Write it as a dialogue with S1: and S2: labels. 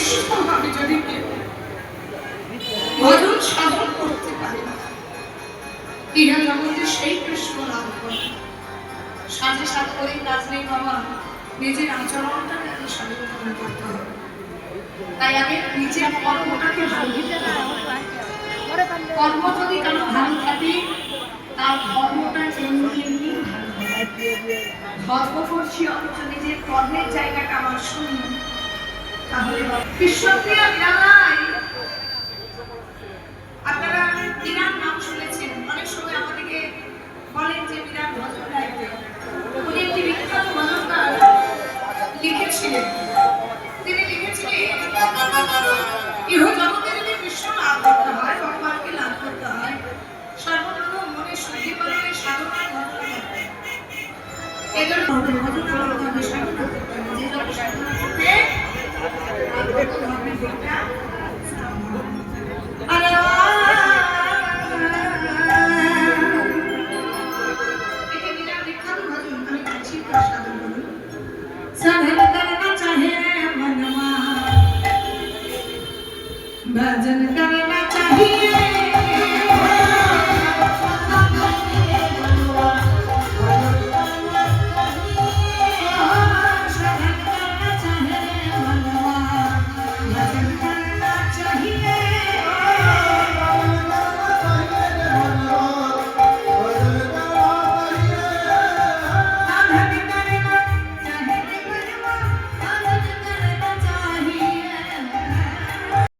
S1: নিষ্ঠভাবে যদি কেউ ভজন সাধন করতে পারে না, ইহা জগতে সেই কৃষ্ণ লাভ করে। সাজে সাজ করে কাজ নেই বাবা, নিজের আচরণটাকে আগে সচেতন করতে হবে। তাই আগে নিজের কর্মটাকে ভালো দিতে হবে। কর্ম যদি কারো ভালো থাকে, তার কর্মটা এমনি এমনি ভালো হবে। ধর্ম করছি অথচ নিজের কর্মের জায়গাটা আমার শূন্য, তাহলে কৃষ্ণপ্রিয়া মীরাবাই, আপনারা মীরার নাম শুনেছেন। অনেক সময় আমাদেরকে বলেন যে মীরার ভজন গাইতে। উনি একটি বিখ্যাত ভজন গান লিখেছিলেন। তিনি লিখেছিলেন, ইহ জগতে যদি কৃষ্ণ লাভ করতে হয়, ভগবানকে লাভ করতে হয়, সর্বপ্রথম মনে শুদ্ধি করে সাধনায় ভজন করতে হয়। এজন্য ভজন করতে হবে, সাধনা করতে হবে। যে যত সাধনা করবে भजन